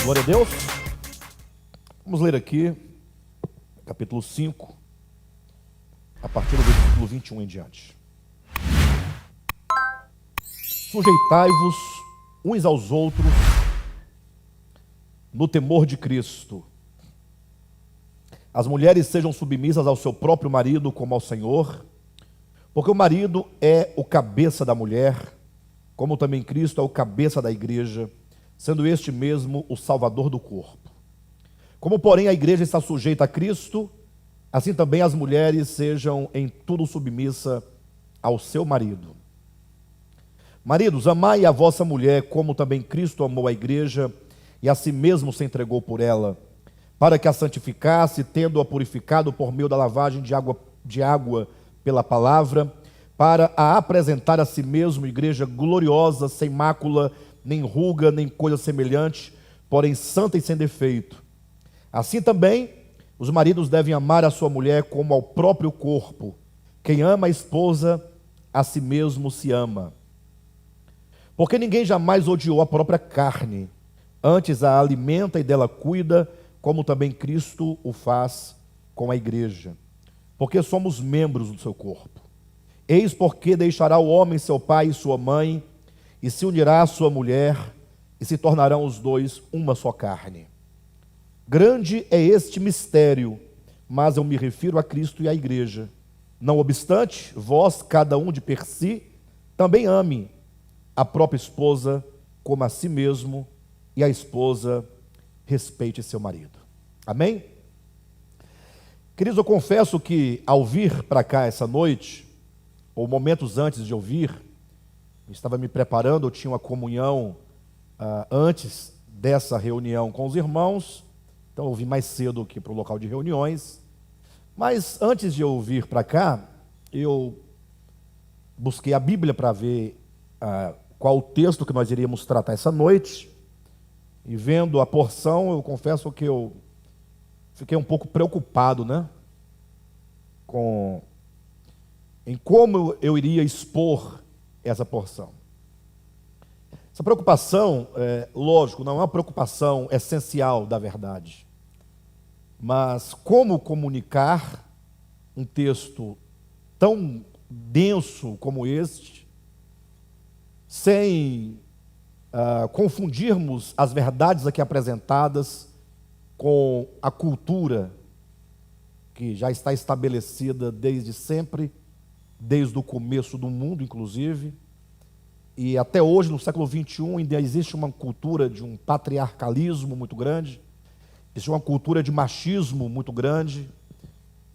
Glória a Deus. Vamos ler aqui, capítulo 5, a partir do versículo 21 em diante. Sujeitai-vos uns aos outros no temor de Cristo. As mulheres sejam submissas ao seu próprio marido como ao Senhor, porque o marido é o cabeça da mulher, como também Cristo é o cabeça da igreja, sendo este mesmo o Salvador do corpo. Como, porém, a igreja está sujeita a Cristo, assim também as mulheres sejam em tudo submissa ao seu marido. Maridos, amai a vossa mulher, como também Cristo amou a igreja e a si mesmo se entregou por ela, para que a santificasse, tendo-a purificado por meio da lavagem de água pela palavra, para a apresentar a si mesmo igreja gloriosa, sem mácula, nem ruga, nem coisa semelhante, porém santa e sem defeito. Assim também, os maridos devem amar a sua mulher como ao próprio corpo. Quem ama a esposa, a si mesmo se ama. Porque ninguém jamais odiou a própria carne, antes a alimenta e dela cuida, como também Cristo o faz com a igreja. Porque somos membros do seu corpo. Eis porque deixará o homem seu pai e sua mãe, e se unirá à sua mulher, e se tornarão os dois uma só carne. Grande é este mistério, mas eu me refiro a Cristo e à igreja. Não obstante, vós, cada um de per si, também ame a própria esposa como a si mesmo, e a esposa respeite seu marido. Amém? Queridos, eu confesso que ao vir para cá essa noite, ou momentos antes de eu vir, eu estava me preparando, eu tinha uma comunhão antes dessa reunião com os irmãos, então eu vim mais cedo aqui para o local de reuniões, mas antes de eu vir para cá, eu busquei a Bíblia para ver qual o texto que nós iríamos tratar essa noite, e vendo a porção, eu confesso que eu fiquei um pouco preocupado, em como eu iria expor essa porção. Essa preocupação, lógico, não é uma preocupação essencial da verdade, mas como comunicar um texto tão denso como este, sem confundirmos as verdades aqui apresentadas com a cultura que já está estabelecida desde sempre, desde o começo do mundo, inclusive, e até hoje, no século XXI, ainda existe uma cultura de um patriarcalismo muito grande, existe uma cultura de machismo muito grande,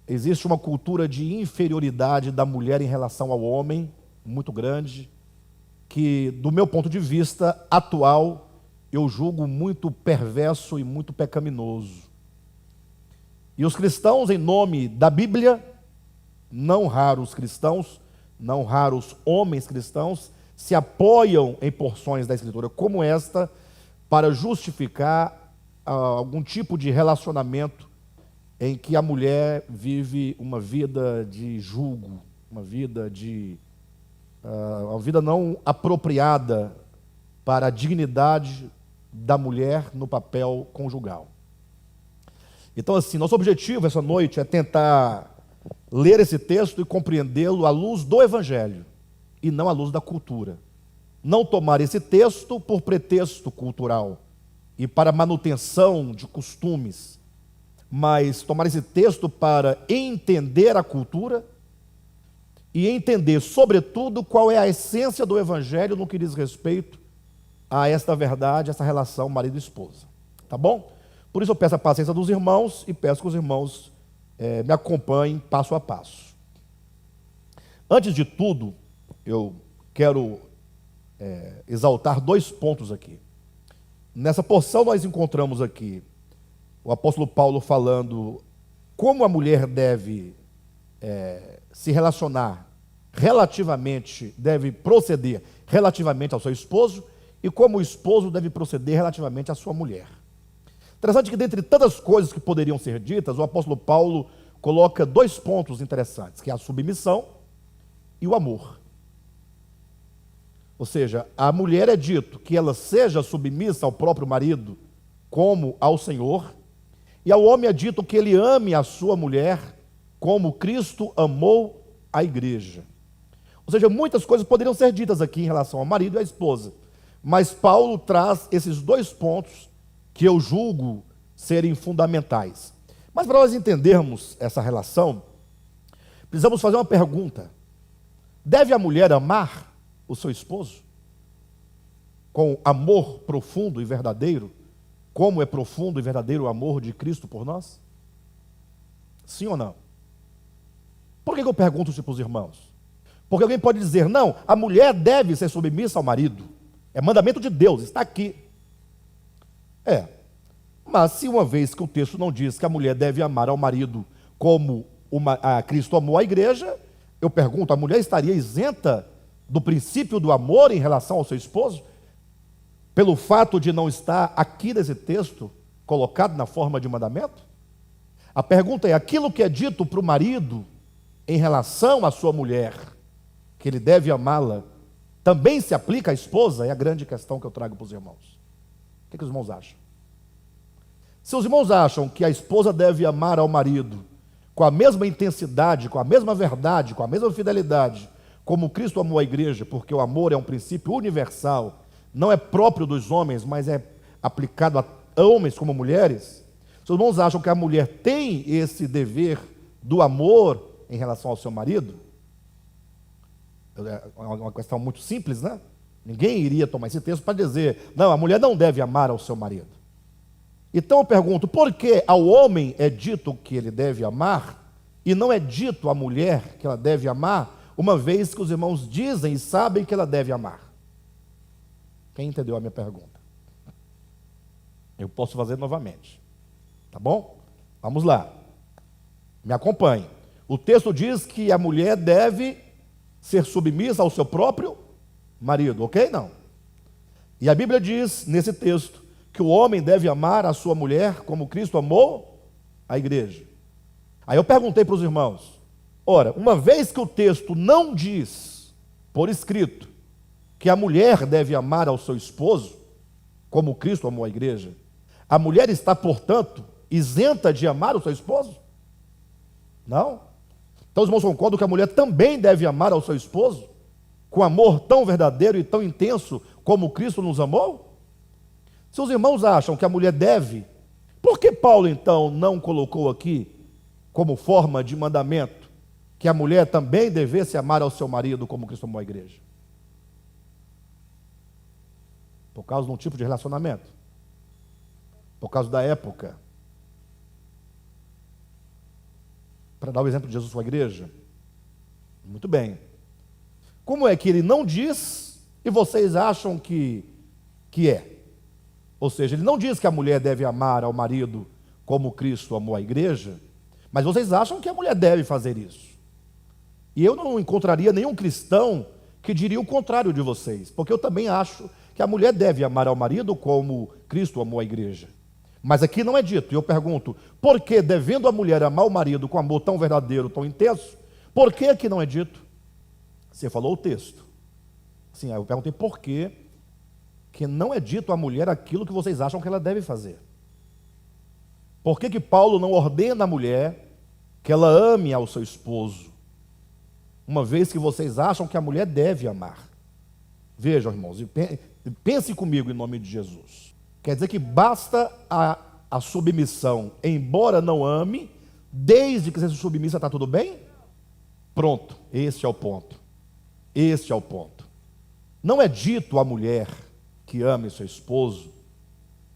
existe uma cultura de inferioridade da mulher em relação ao homem muito grande, que, do meu ponto de vista atual, eu julgo muito perverso e muito pecaminoso. E os cristãos, em nome da Bíblia, não raros cristãos, não raros homens cristãos, se apoiam em porções da Escritura como esta para justificar algum tipo de relacionamento em que a mulher vive uma vida de julgo, uma vida não apropriada para a dignidade da mulher no papel conjugal. Então, assim, nosso objetivo essa noite é tentar ler esse texto e compreendê-lo à luz do Evangelho e não à luz da cultura. Não tomar esse texto por pretexto cultural e para manutenção de costumes, mas tomar esse texto para entender a cultura e entender, sobretudo, qual é a essência do Evangelho no que diz respeito a esta verdade, essa relação marido e esposa. Tá bom? Por isso eu peço a paciência dos irmãos e peço que os irmãos me acompanhem passo a passo. Antes de tudo, eu quero exaltar dois pontos aqui. Nessa porção nós encontramos aqui o apóstolo Paulo falando como a mulher deve se relacionar deve proceder relativamente ao seu esposo, e como o esposo deve proceder relativamente à sua mulher. Interessante que, dentre tantas coisas que poderiam ser ditas, o apóstolo Paulo coloca dois pontos interessantes, que é a submissão e o amor. Ou seja, a mulher é dito que ela seja submissa ao próprio marido como ao Senhor, e ao homem é dito que ele ame a sua mulher como Cristo amou a igreja. Ou seja, muitas coisas poderiam ser ditas aqui em relação ao marido e à esposa, mas Paulo traz esses dois pontos que eu julgo serem fundamentais. Mas para nós entendermos essa relação, precisamos fazer uma pergunta: deve a mulher amar o seu esposo com amor profundo e verdadeiro, como é profundo e verdadeiro o amor de Cristo por nós? Sim ou não? Por que eu pergunto isso para os irmãos? Porque alguém pode dizer: não, a mulher deve ser submissa ao marido, é mandamento de Deus, está aqui. Mas se uma vez que o texto não diz que a mulher deve amar ao marido como Cristo amou a igreja, eu pergunto: a mulher estaria isenta do princípio do amor em relação ao seu esposo? Pelo fato de não estar aqui nesse texto, colocado na forma de mandamento? A pergunta é: aquilo que é dito para o marido em relação à sua mulher, que ele deve amá-la, também se aplica à esposa? É a grande questão que eu trago para os irmãos. O que os irmãos acham? Se os irmãos acham que a esposa deve amar ao marido com a mesma intensidade, com a mesma verdade, com a mesma fidelidade, como Cristo amou a igreja, porque o amor é um princípio universal, não é próprio dos homens, mas é aplicado a homens como mulheres, se os irmãos acham que a mulher tem esse dever do amor em relação ao seu marido, é uma questão muito simples, né? Ninguém iria tomar esse texto para dizer: não, a mulher não deve amar ao seu marido. Então eu pergunto: por que ao homem é dito que ele deve amar e não é dito à mulher que ela deve amar, uma vez que os irmãos dizem e sabem que ela deve amar? Quem entendeu a minha pergunta? Eu posso fazer novamente, tá bom? Vamos lá, me acompanhe. O texto diz que a mulher deve ser submissa ao seu próprio marido, ok? Não. E a Bíblia diz nesse texto que o homem deve amar a sua mulher como Cristo amou a igreja. Aí eu perguntei para os irmãos: ora, uma vez que o texto não diz por escrito que a mulher deve amar ao seu esposo como Cristo amou a igreja, a mulher está, portanto, isenta de amar o seu esposo? Não. Então os irmãos concordam que a mulher também deve amar ao seu esposo com amor tão verdadeiro e tão intenso como Cristo nos amou? Se os irmãos acham que a mulher deve, por que Paulo então não colocou aqui como forma de mandamento que a mulher também devesse amar ao seu marido como Cristo amou a igreja? Por causa de um tipo de relacionamento? Por causa da época? Para dar o exemplo de Jesus com a igreja? Muito bem. Como é que ele não diz e vocês acham que é? Ou seja, ele não diz que a mulher deve amar ao marido como Cristo amou a igreja, mas vocês acham que a mulher deve fazer isso. E eu não encontraria nenhum cristão que diria o contrário de vocês, porque eu também acho que a mulher deve amar ao marido como Cristo amou a igreja. Mas aqui não é dito, e eu pergunto: por que, devendo a mulher amar o marido com amor tão verdadeiro, tão intenso, por que aqui não é dito? Você falou o texto. Sim, aí eu perguntei por que não é dito à mulher aquilo que vocês acham que ela deve fazer. Por que Paulo não ordena à mulher que ela ame ao seu esposo, uma vez que vocês acham que a mulher deve amar? Vejam, irmãos, pense comigo em nome de Jesus. Quer dizer que basta a submissão, embora não ame, desde que seja submissa, está tudo bem? Pronto, este é o ponto. Este é o ponto. Não é dito à mulher que ame seu esposo,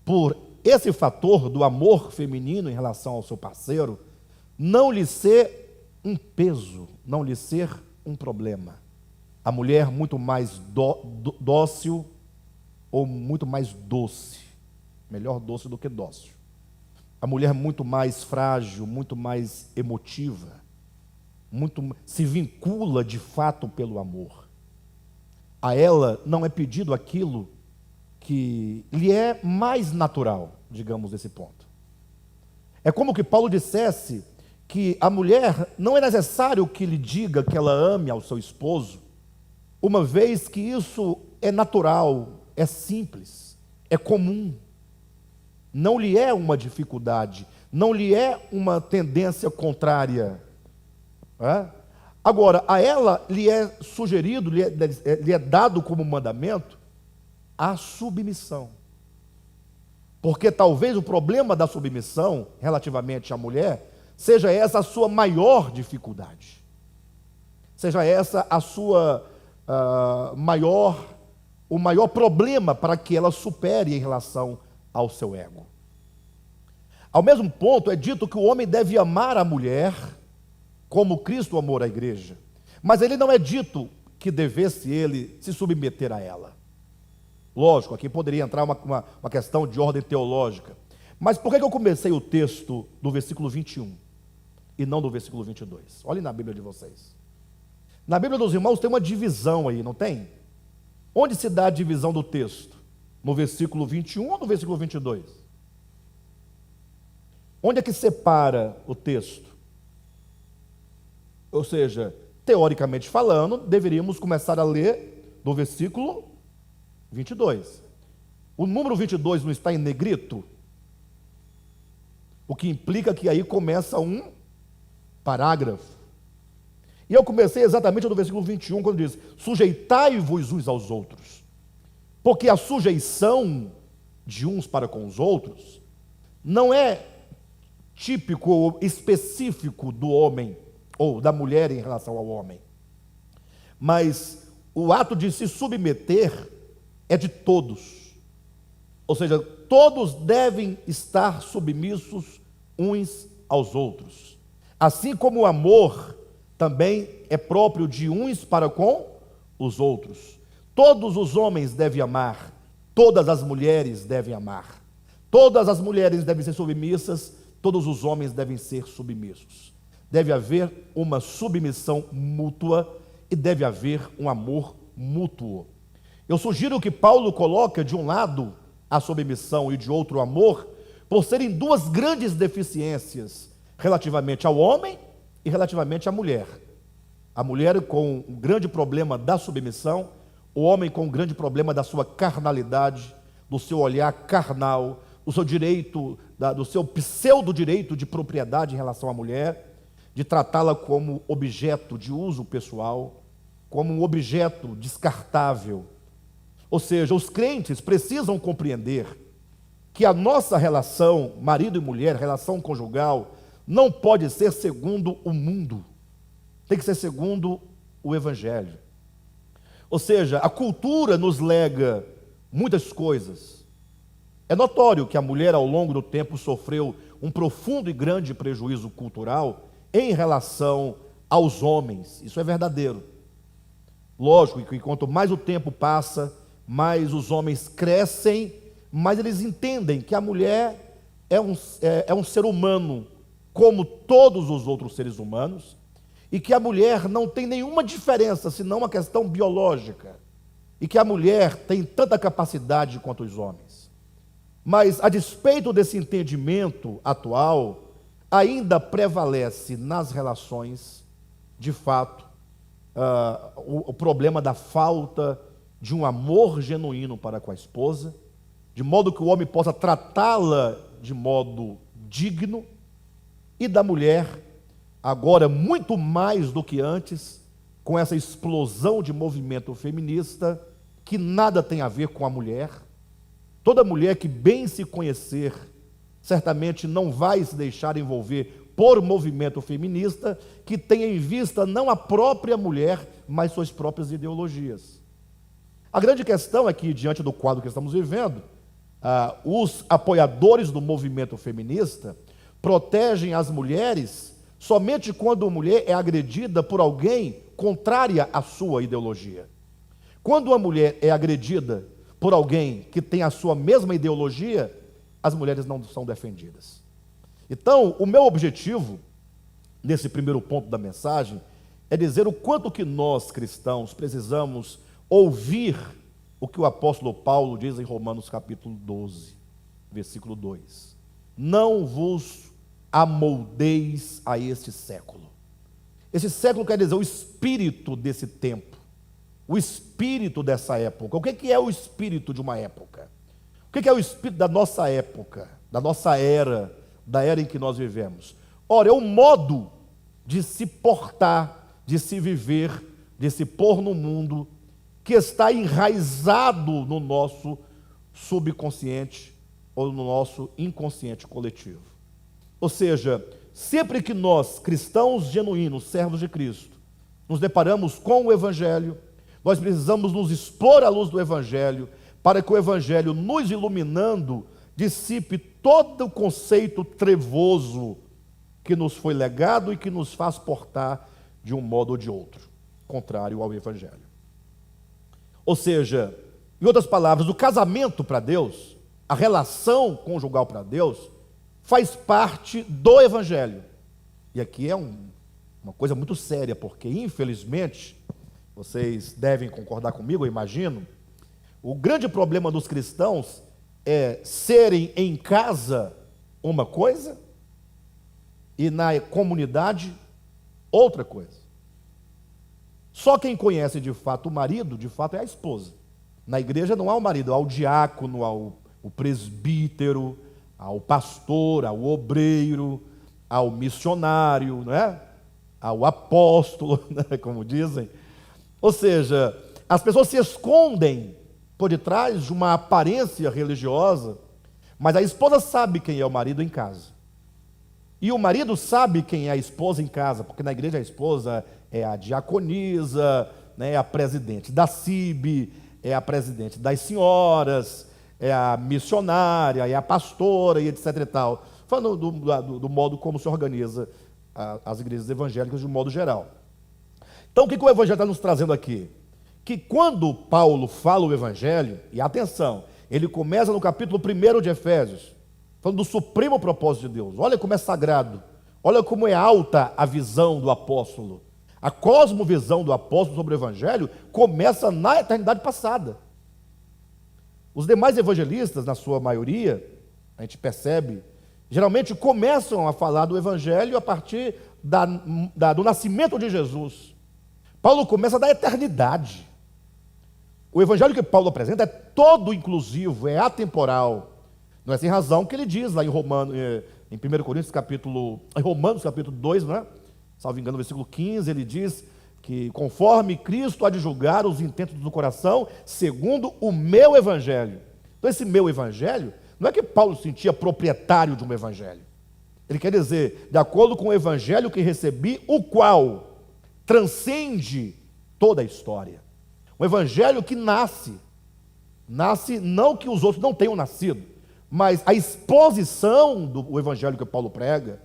por esse fator do amor feminino em relação ao seu parceiro, não lhe ser um peso, não lhe ser um problema. A mulher muito mais dócil ou muito mais doce, melhor doce do que dócil. A mulher muito mais frágil, muito mais emotiva, se vincula de fato pelo amor. A ela não é pedido aquilo que lhe é mais natural, digamos, desse ponto. É como que Paulo dissesse que a mulher não é necessário que lhe diga que ela ame ao seu esposo, uma vez que isso é natural, é simples, é comum. não lhe é uma dificuldade, não lhe é uma tendência contrária. Agora, a ela lhe é sugerido, lhe é dado como mandamento a submissão. Porque talvez o problema da submissão, relativamente à mulher, seja essa a sua maior dificuldade. Seja essa a sua o maior problema para que ela supere em relação ao seu ego. Ao mesmo ponto, é dito que o homem deve amar a mulher como Cristo amou a igreja. Mas ele não é dito que devesse ele se submeter a ela. Lógico, aqui poderia entrar uma questão de ordem teológica. Mas por que eu comecei o texto do versículo 21 e não do versículo 22? Olhem na Bíblia de vocês. Na Bíblia dos irmãos tem uma divisão aí, não tem? Onde se dá a divisão do texto? No versículo 21 ou no versículo 22? Onde é que separa o texto? Ou seja, teoricamente falando, deveríamos começar a ler do versículo 22. O número 22 não está em negrito? O que implica que aí começa um parágrafo. E eu comecei exatamente no versículo 21, quando diz: sujeitai-vos uns aos outros. Porque a sujeição de uns para com os outros não é típico ou específico do homem ou da mulher em relação ao homem. Mas o ato de se submeter é de todos. Ou seja, todos devem estar submissos uns aos outros. Assim como o amor também é próprio de uns para com os outros. Todos os homens devem amar, todas as mulheres devem amar. Todas as mulheres devem ser submissas, todos os homens devem ser submissos. Deve haver uma submissão mútua e deve haver um amor mútuo. Eu sugiro que Paulo coloque de um lado a submissão e de outro o amor, por serem duas grandes deficiências relativamente ao homem e relativamente à mulher. A mulher com um grande problema da submissão, o homem com um grande problema da sua carnalidade, do seu olhar carnal, do seu direito, do seu pseudo-direito de propriedade em relação à mulher, de tratá-la como objeto de uso pessoal, como um objeto descartável. Ou seja, os crentes precisam compreender que a nossa relação, marido e mulher, relação conjugal, não pode ser segundo o mundo, tem que ser segundo o Evangelho. Ou seja, a cultura nos lega muitas coisas. É notório que a mulher, ao longo do tempo, sofreu um profundo e grande prejuízo cultural em relação aos homens. Isso é verdadeiro. Lógico que quanto mais o tempo passa, mais os homens crescem, mais eles entendem que a mulher é um ser humano, como todos os outros seres humanos, e que a mulher não tem nenhuma diferença, senão uma questão biológica, e que a mulher tem tanta capacidade quanto os homens. Mas, a despeito desse entendimento atual, ainda prevalece nas relações, de fato, o problema da falta de um amor genuíno para com a esposa, de modo que o homem possa tratá-la de modo digno, e da mulher, agora muito mais do que antes, com essa explosão de movimento feminista, que nada tem a ver com a mulher. Toda mulher que bem se conhecer, certamente não vai se deixar envolver por movimento feminista, que tenha em vista não a própria mulher, mas suas próprias ideologias. A grande questão é que, diante do quadro que estamos vivendo, os apoiadores do movimento feminista protegem as mulheres somente quando a mulher é agredida por alguém contrária à sua ideologia. Quando a mulher é agredida por alguém que tem a sua mesma ideologia, as mulheres não são defendidas. Então, o meu objetivo, nesse primeiro ponto da mensagem, é dizer o quanto que nós, cristãos, precisamos ouvir o que o apóstolo Paulo diz em Romanos capítulo 12, versículo 2. Não vos amoldeis a este século. Esse século quer dizer o espírito desse tempo, o espírito dessa época. O que é o espírito de uma época? O que é o espírito da nossa época? da nossa era, da era em que nós vivemos. Ora, é o modo de se portar, de se viver, de se pôr no mundo, que está enraizado no nosso subconsciente ou no nosso inconsciente coletivo. Ou seja, sempre que nós, cristãos genuínos, servos de Cristo, nos deparamos com o Evangelho, nós precisamos nos expor à luz do Evangelho, para que o Evangelho, nos iluminando, dissipe todo o conceito trevoso que nos foi legado e que nos faz portar de um modo ou de outro, contrário ao Evangelho. Ou seja, em outras palavras, o casamento para Deus, a relação conjugal para Deus, faz parte do Evangelho. E aqui é uma coisa muito séria, porque infelizmente, vocês devem concordar comigo, eu imagino, o grande problema dos cristãos é serem em casa uma coisa e na comunidade outra coisa. Só quem conhece de fato o marido, de fato é a esposa. Na igreja não há o marido, há o diácono, há o presbítero, há o pastor, há o obreiro, há o missionário, não é? Há o apóstolo, né? Como dizem. Ou seja, as pessoas se escondem por detrás de uma aparência religiosa, mas a esposa sabe quem é o marido em casa. E o marido sabe quem é a esposa em casa, porque na igreja a esposa é a diaconisa, né, é a presidente da CIB, é a presidente das senhoras, é a missionária, é a pastora e etc e tal. Falando do modo como se organiza as igrejas evangélicas de um modo geral. Então o que o Evangelho está nos trazendo aqui? Que quando Paulo fala o Evangelho, e atenção, ele começa no capítulo 1 de Efésios, falando do supremo propósito de Deus. Olha como é sagrado, olha como é alta a visão do apóstolo. A cosmovisão do apóstolo sobre o Evangelho começa na eternidade passada. Os demais evangelistas, na sua maioria, a gente percebe, geralmente começam a falar do Evangelho a partir do nascimento de Jesus. Paulo começa da eternidade. O Evangelho que Paulo apresenta é todo inclusivo, é atemporal. Não é sem razão que ele diz lá em Romanos capítulo 2, não é? Salvo engano, no versículo 15, ele diz que conforme Cristo há de julgar os intentos do coração, segundo o meu Evangelho. Então esse meu Evangelho, não é que Paulo se sentia proprietário de um Evangelho. Ele quer dizer, de acordo com o Evangelho que recebi, o qual transcende toda a história. Um Evangelho que nasce não que os outros não tenham nascido, mas a exposição do Evangelho que Paulo prega,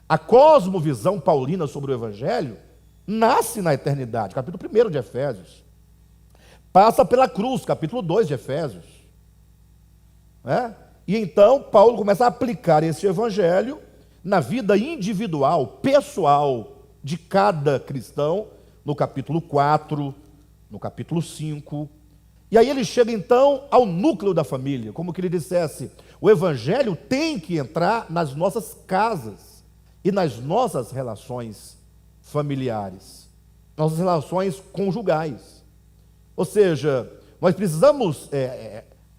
a cosmovisão paulina sobre o Evangelho, nasce na eternidade, capítulo 1 de Efésios, passa pela cruz, capítulo 2 de Efésios, né? E então Paulo começa a aplicar esse Evangelho na vida individual, pessoal de cada cristão, no capítulo 4, no capítulo 5, e aí ele chega então ao núcleo da família, como que ele dissesse, o Evangelho tem que entrar nas nossas casas e nas nossas relações familiares, nossas relações conjugais. Ou seja, nós precisamos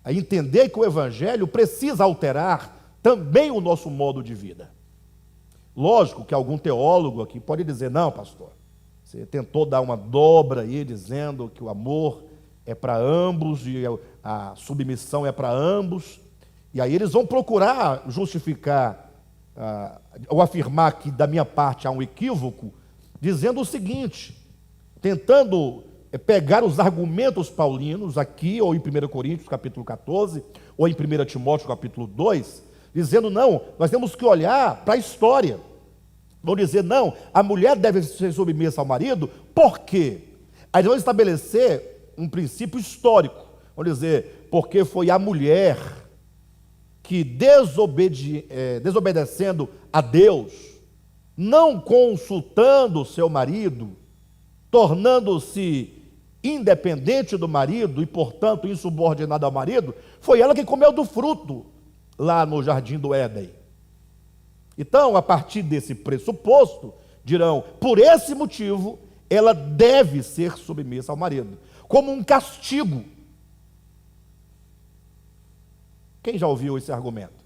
entender que o Evangelho precisa alterar também o nosso modo de vida. Lógico que algum teólogo aqui pode dizer, não, pastor, você tentou dar uma dobra aí, dizendo que o amor é para ambos e a submissão é para ambos, e aí eles vão procurar justificar ou afirmar que da minha parte há um equívoco, dizendo o seguinte, tentando pegar os argumentos paulinos aqui, ou em 1 Coríntios capítulo 14, ou em 1 Timóteo capítulo 2, dizendo, não, nós temos que olhar para a história. Vão dizer, não, a mulher deve ser submissa ao marido, por quê? Aí eles vão estabelecer um princípio histórico, vão dizer, porque foi a mulher que desobedecendo a Deus, não consultando o seu marido, tornando-se independente do marido e, portanto, insubordinada ao marido, foi ela que comeu do fruto lá no jardim do Éden. Então, a partir desse pressuposto, dirão, por esse motivo, ela deve ser submissa ao marido, como um castigo. Quem já ouviu esse argumento?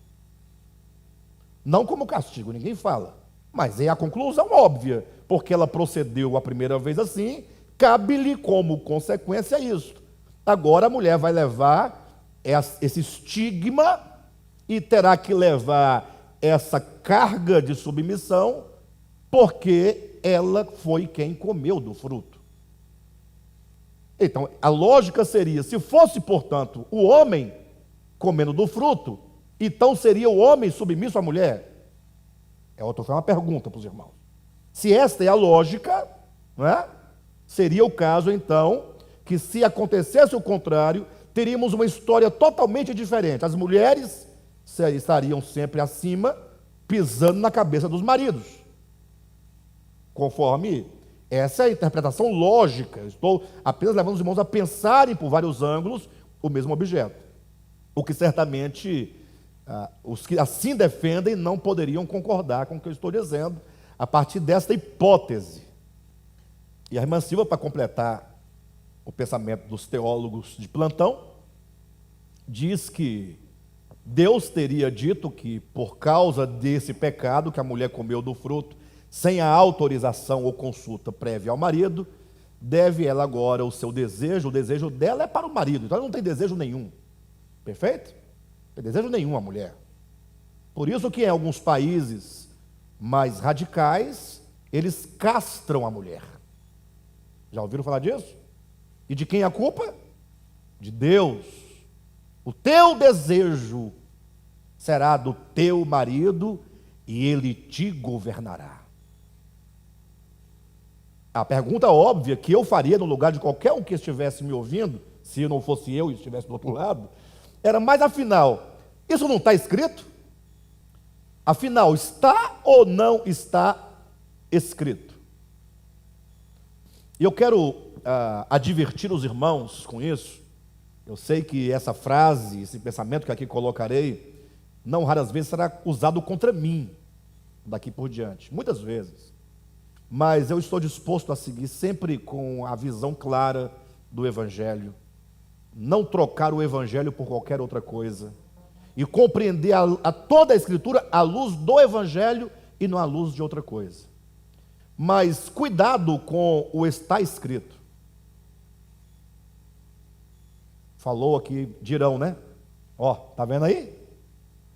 Não como castigo, ninguém fala. Mas é a conclusão óbvia, porque ela procedeu a primeira vez assim, cabe-lhe como consequência isso. Agora a mulher vai levar esse estigma e terá que levar essa carga de submissão, porque ela foi quem comeu do fruto. Então, a lógica seria, se fosse, portanto, o homem comendo do fruto, então seria o homem submisso à mulher? Outra foi uma pergunta para os irmãos. Se esta é a lógica, não é? Seria o caso, então, que se acontecesse o contrário, teríamos uma história totalmente diferente. As mulheres estariam sempre acima, pisando na cabeça dos maridos. Conforme essa é a interpretação lógica. Estou apenas levando os irmãos a pensarem por vários ângulos o mesmo objeto. O que certamente os que assim defendem não poderiam concordar com o que eu estou dizendo, a partir desta hipótese. E a irmã Silva, para completar o pensamento dos teólogos de plantão, diz que Deus teria dito que, por causa desse pecado, que a mulher comeu do fruto, sem a autorização ou consulta prévia ao marido, deve ela agora o seu desejo, o desejo dela é para o marido, então ela não tem desejo nenhum. Perfeito? Não tem desejo nenhum a mulher. Por isso que em alguns países mais radicais, eles castram a mulher. Já ouviram falar disso? E de quem é a culpa? De Deus. O teu desejo será do teu marido e ele te governará. A pergunta óbvia que eu faria no lugar de qualquer um que estivesse me ouvindo, se não fosse eu e estivesse do outro lado, era, mas afinal, isso não está escrito? Afinal, está ou não está escrito? E eu quero advertir os irmãos com isso. Eu sei que essa frase, esse pensamento que aqui colocarei, não raras vezes será usado contra mim, daqui por diante, muitas vezes. Mas eu estou disposto a seguir sempre com a visão clara do Evangelho, não trocar o Evangelho por qualquer outra coisa, e compreender a toda a Escritura à luz do Evangelho e não à luz de outra coisa. Mas cuidado com o está escrito. Falou aqui, dirão, né? Ó, tá vendo aí?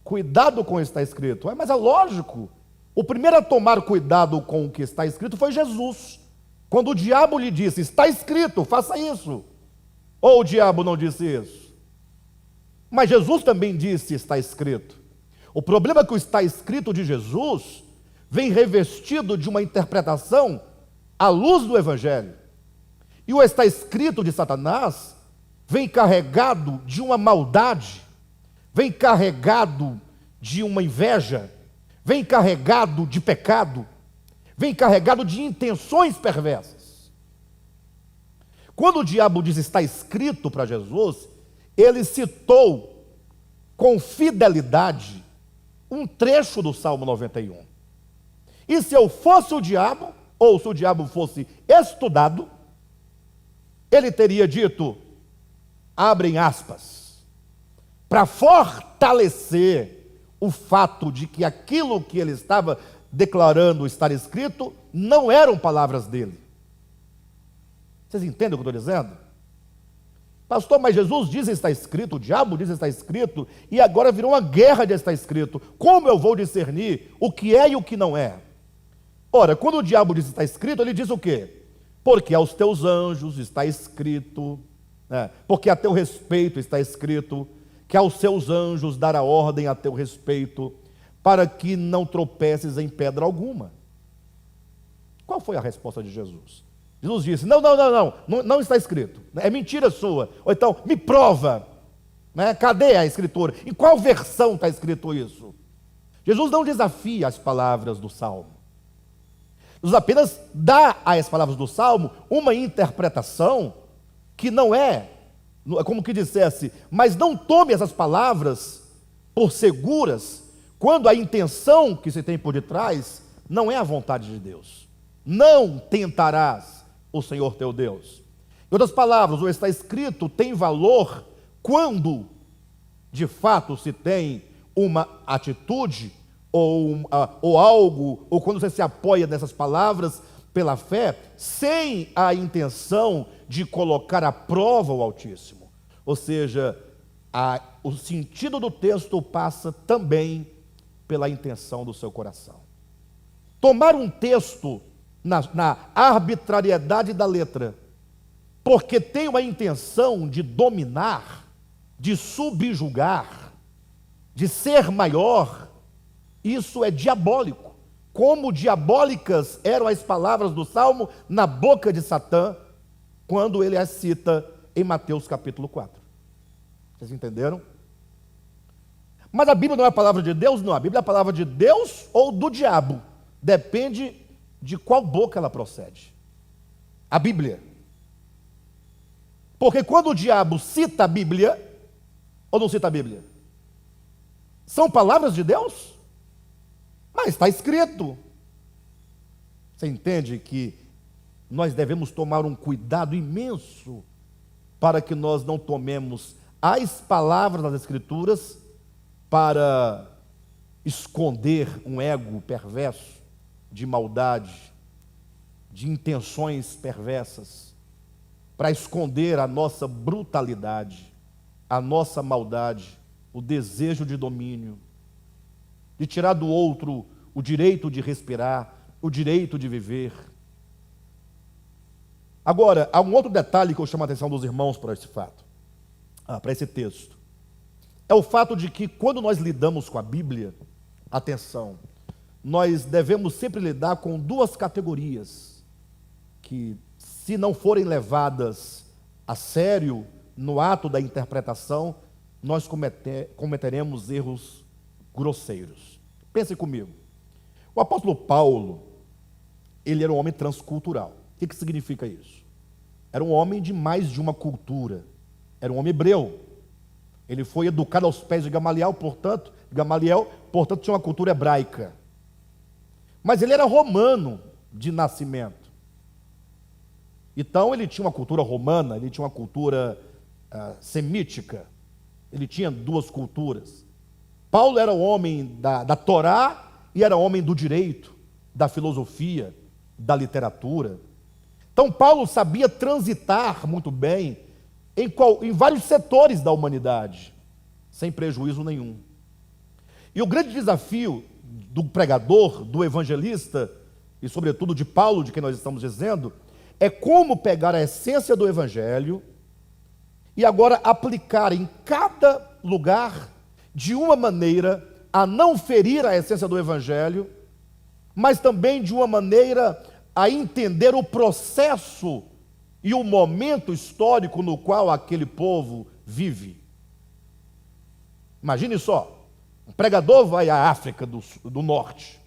Cuidado com o que está escrito. Mas é lógico. O primeiro a tomar cuidado com o que está escrito foi Jesus. Quando o diabo lhe disse, está escrito, faça isso. Ou o diabo não disse isso? Mas Jesus também disse, está escrito. O problema é que o está escrito de Jesus vem revestido de uma interpretação à luz do Evangelho. E o está escrito de Satanás vem carregado de uma maldade, vem carregado de uma inveja, vem carregado de pecado, vem carregado de intenções perversas. Quando o diabo diz está escrito para Jesus, ele citou com fidelidade um trecho do Salmo 91. E se eu fosse o diabo, ou se o diabo fosse estudado, ele teria dito, abrem aspas, para fortalecer o fato de que aquilo que ele estava declarando estar escrito não eram palavras dele. Vocês entendem o que eu estou dizendo? Pastor, mas Jesus diz está escrito, o diabo diz está escrito, e agora virou uma guerra de está escrito. Como eu vou discernir o que é e o que não é? Ora, quando o diabo diz está escrito, ele diz o quê? Porque aos teus anjos está escrito, porque a teu respeito está escrito, que aos seus anjos dará ordem a teu respeito, para que não tropeces em pedra alguma. Qual foi a resposta de Jesus? Jesus disse, não está escrito, é mentira sua, ou então, me prova, cadê a escritura? Em qual versão está escrito isso? Jesus não desafia as palavras do Salmo, Jesus apenas dá às palavras do Salmo uma interpretação que não é como que dissesse, mas não tome essas palavras por seguras, quando a intenção que se tem por detrás não é a vontade de Deus. Não tentarás o Senhor teu Deus. Em outras palavras, o está escrito tem valor quando, de fato, se tem uma atitude ou algo, ou quando você se apoia nessas palavras pela fé, sem a intenção de colocar à prova o Altíssimo. Ou seja, o sentido do texto passa também pela intenção do seu coração. Tomar um texto na arbitrariedade da letra, porque tem uma intenção de dominar, de subjugar, de ser maior, isso é diabólico. Como diabólicas eram as palavras do Salmo na boca de Satã, quando ele as cita em Mateus capítulo 4. Vocês entenderam? Mas a Bíblia não é a palavra de Deus? Não, a Bíblia é a palavra de Deus ou do diabo. Depende de qual boca ela procede. A Bíblia. Porque quando o diabo cita a Bíblia, ou não cita a Bíblia? São palavras de Deus? Mas está escrito. Você entende que nós devemos tomar um cuidado imenso para que nós não tomemos as palavras das Escrituras para esconder um ego perverso de maldade, de intenções perversas, para esconder a nossa brutalidade, a nossa maldade, o desejo de domínio, de tirar do outro o direito de respirar, o direito de viver. Agora, há um outro detalhe que eu chamo a atenção dos irmãos para esse fato, para esse texto. É o fato de que quando nós lidamos com a Bíblia, atenção, nós devemos sempre lidar com duas categorias, que se não forem levadas a sério no ato da interpretação, nós cometeremos erros grosseiros. Pense comigo. O apóstolo Paulo, ele era um homem transcultural. O que significa isso? Era um homem de mais de uma cultura. Era um homem hebreu. Ele foi educado aos pés de Gamaliel, portanto, tinha uma cultura hebraica. Mas ele era romano de nascimento. Então ele tinha uma cultura romana, ele tinha uma cultura semítica. Ele tinha duas culturas. Paulo era homem da Torá e era homem do direito, da filosofia, da literatura. Então Paulo sabia transitar muito bem em vários setores da humanidade, sem prejuízo nenhum. E o grande desafio do pregador, do evangelista, e sobretudo de Paulo, de quem nós estamos dizendo, é como pegar a essência do evangelho e agora aplicar em cada lugar de uma maneira a não ferir a essência do evangelho, mas também de uma maneira a entender o processo e o momento histórico no qual aquele povo vive. Imagine só, um pregador vai à África do Norte,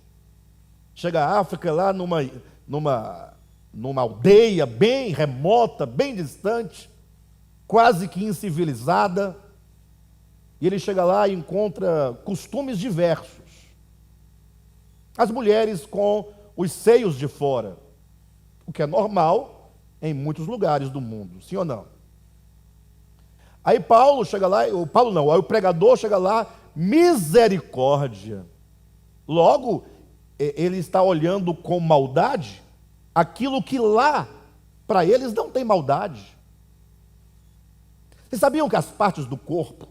chega à África lá numa aldeia bem remota, bem distante, quase que incivilizada, e ele chega lá e encontra costumes diversos. As mulheres com os seios de fora, o que é normal em muitos lugares do mundo, sim ou não? Aí Paulo chega lá, aí o pregador chega lá, misericórdia. Logo, ele está olhando com maldade aquilo que lá, para eles, não tem maldade. Vocês sabiam que as partes do corpo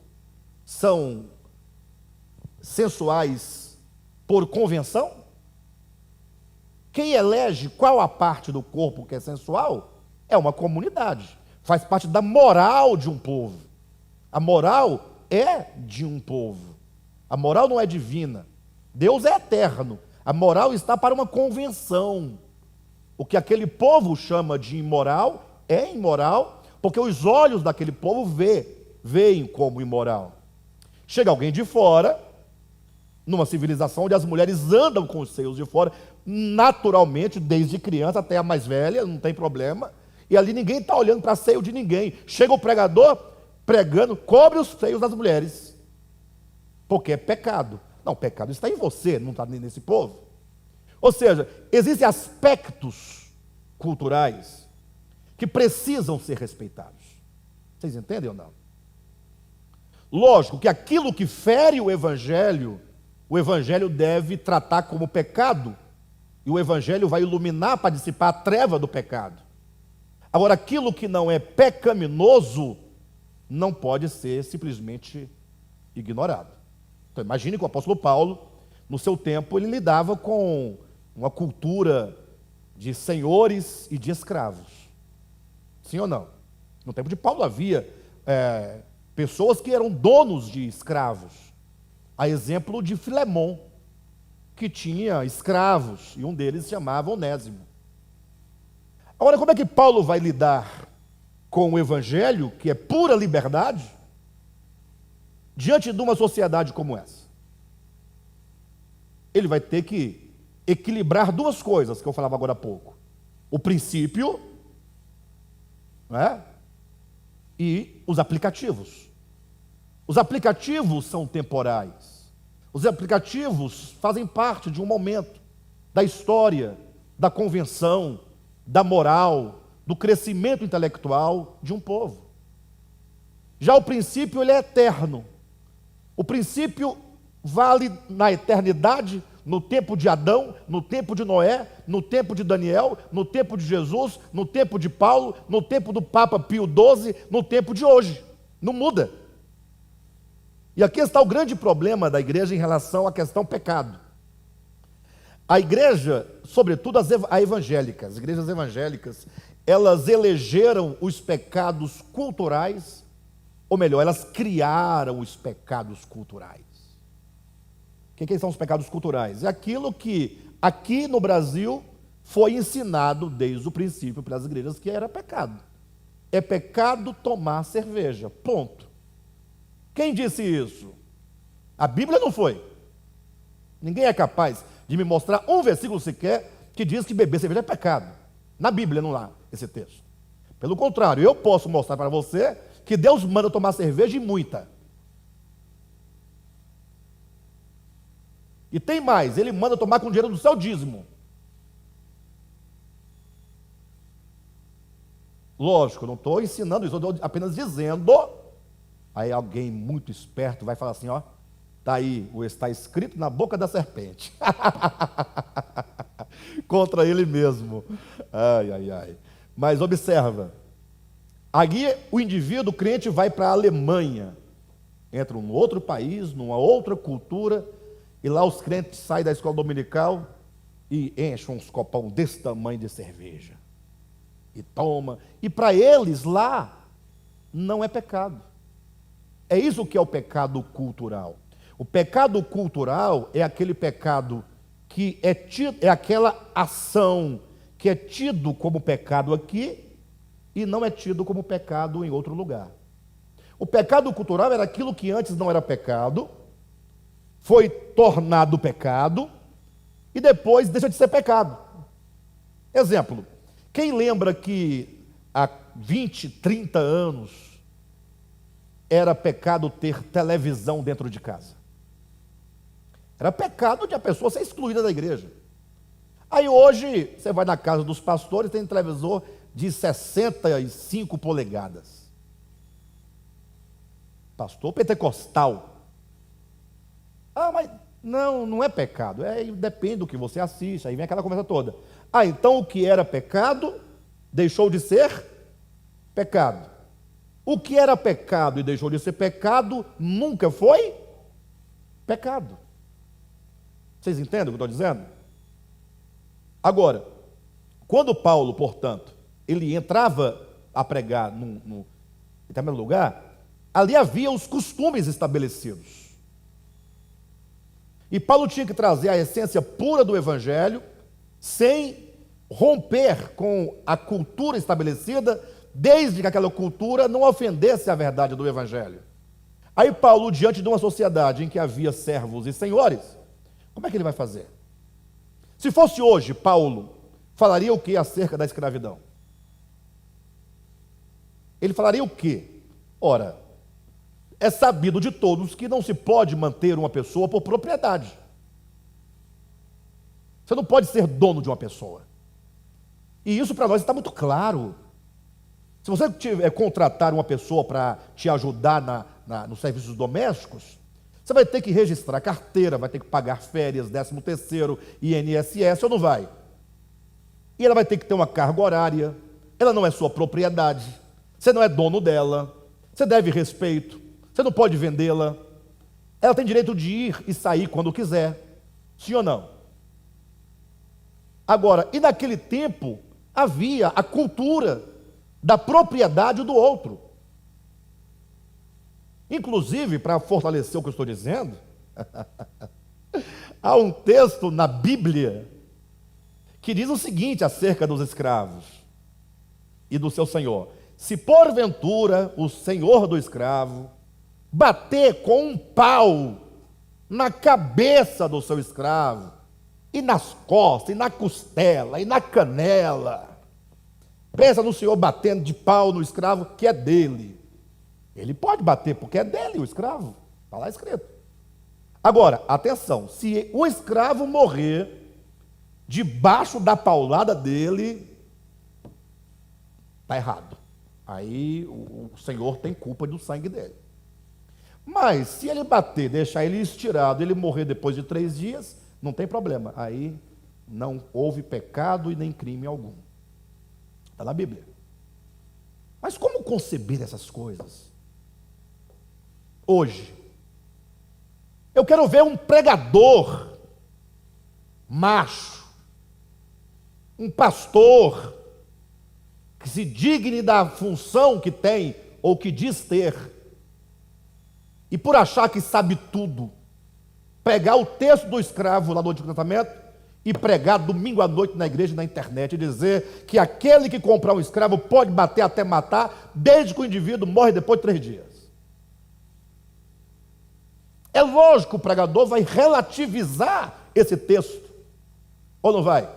são sensuais por convenção? Quem elege qual a parte do corpo que é sensual é uma comunidade, faz parte da moral de um povo. A moral é de um povo, a moral não é divina, Deus é eterno, a moral está para uma convenção. O que aquele povo chama de imoral é imoral, porque os olhos daquele povo veem como imoral. Chega alguém de fora, numa civilização onde as mulheres andam com os seios de fora, naturalmente, desde criança até a mais velha, não tem problema, e ali ninguém está olhando para seio de ninguém. Chega o pregador pregando, cobre os seios das mulheres, porque é pecado. Não, o pecado está em você, não está nesse povo. Ou seja, existem aspectos culturais que precisam ser respeitados. Vocês entendem ou não? Lógico que aquilo que fere o evangelho o evangelho deve tratar como pecado, e o evangelho vai iluminar para dissipar a treva do pecado. Agora, aquilo que não é pecaminoso não pode ser simplesmente ignorado. Então, imagine que o apóstolo Paulo, no seu tempo, ele lidava com uma cultura de senhores e de escravos. Sim ou não? No tempo de Paulo havia pessoas que eram donos de escravos. A exemplo de Filemon, que tinha escravos, e um deles se chamava Onésimo. Agora, como é que Paulo vai lidar com o evangelho, que é pura liberdade, diante de uma sociedade como essa? Ele vai ter que equilibrar duas coisas que eu falava agora há pouco: o princípio, e os aplicativos. Os aplicativos são temporais. Os aplicativos fazem parte de um momento da história, da convenção, da moral, do crescimento intelectual de um povo. Já o princípio, ele é eterno. O princípio vale na eternidade, no tempo de Adão, no tempo de Noé, no tempo de Daniel, no tempo de Jesus, no tempo de Paulo, no tempo do Papa Pio XII, no tempo de hoje. Não muda. E aqui está o grande problema da igreja em relação à questão pecado. A igreja, sobretudo as igrejas evangélicas, elas elegeram os pecados culturais, ou melhor, elas criaram os pecados culturais. O que são os pecados culturais? É aquilo que aqui no Brasil foi ensinado desde o princípio pelas igrejas que era pecado. É pecado tomar cerveja, ponto. Quem disse isso? A Bíblia não foi. Ninguém é capaz de me mostrar um versículo sequer que diz que beber cerveja é pecado. Na Bíblia não há esse texto. Pelo contrário, eu posso mostrar para você que Deus manda tomar cerveja e muita. E tem mais, Ele manda tomar com o dinheiro do seu dízimo. Lógico, não estou ensinando isso, estou apenas dizendo. Aí alguém muito esperto vai falar assim, ó, está aí, está escrito na boca da serpente. Contra ele mesmo. Ai, ai, ai. Mas observa, aí o indivíduo, o crente, vai para a Alemanha, entra num outro país, numa outra cultura, e lá os crentes saem da escola dominical e enchem uns copão desse tamanho de cerveja. E toma. E para eles lá, não é pecado. É isso que é o pecado cultural. O pecado cultural é aquele pecado que é tido, é aquela ação que é tido como pecado aqui e não é tido como pecado em outro lugar. O pecado cultural era aquilo que antes não era pecado, foi tornado pecado e depois deixa de ser pecado. Exemplo, quem lembra que há 20, 30 anos era pecado ter televisão dentro de casa? Era pecado de a pessoa ser excluída da igreja. Aí hoje, você vai na casa dos pastores, tem televisor de 65 polegadas. Pastor pentecostal. Ah, mas não é pecado. Depende do que você assiste, aí vem aquela conversa toda. Ah, então o que era pecado deixou de ser pecado. O que era pecado e deixou de ser pecado nunca foi pecado. Vocês entendem o que eu estou dizendo? Agora, quando Paulo, portanto, ele entrava a pregar em determinado lugar, ali havia os costumes estabelecidos. E Paulo tinha que trazer a essência pura do evangelho, sem romper com a cultura estabelecida, desde que aquela cultura não ofendesse a verdade do evangelho. Aí Paulo, diante de uma sociedade em que havia servos e senhores, como é que ele vai fazer? Se fosse hoje, Paulo falaria o que acerca da escravidão? Ele falaria o quê? Ora, é sabido de todos que não se pode manter uma pessoa por propriedade. Você não pode ser dono de uma pessoa. E isso para nós está muito claro. Se você contratar uma pessoa para te ajudar nos serviços domésticos, Você vai ter que registrar carteira, vai ter que pagar férias, 13º, INSS, ou não vai? E ela vai ter que ter uma carga horária, ela não é sua propriedade, você não é dono dela, você deve respeito, você não pode vendê-la, ela tem direito de ir e sair quando quiser, sim ou não? Agora, e naquele tempo, havia a cultura da propriedade do outro. Inclusive, para fortalecer o que eu estou dizendo, há um texto na Bíblia que diz o seguinte acerca dos escravos e do seu senhor: se porventura o senhor do escravo bater com um pau na cabeça do seu escravo, e nas costas, e na costela, e na canela, pensa no senhor batendo de pau no escravo que é dele. Ele pode bater porque é dele o escravo, está lá escrito. Agora, atenção, se o escravo morrer debaixo da paulada dele, está errado. Aí o senhor tem culpa do sangue dele. Mas se ele bater, deixar ele estirado, ele morrer depois de 3 dias, não tem problema. Aí não houve pecado e nem crime algum. Está na Bíblia. Mas como conceber essas coisas? Hoje, eu quero ver um pregador macho, um pastor que se digne da função que tem ou que diz ter, e por achar que sabe tudo, pegar o texto do escravo lá do Antigo Testamento e pregar domingo à noite na igreja e na internet e dizer que aquele que comprar um escravo pode bater até matar, desde que o indivíduo morre depois de 3 dias. É lógico que o pregador vai relativizar esse texto, ou não vai?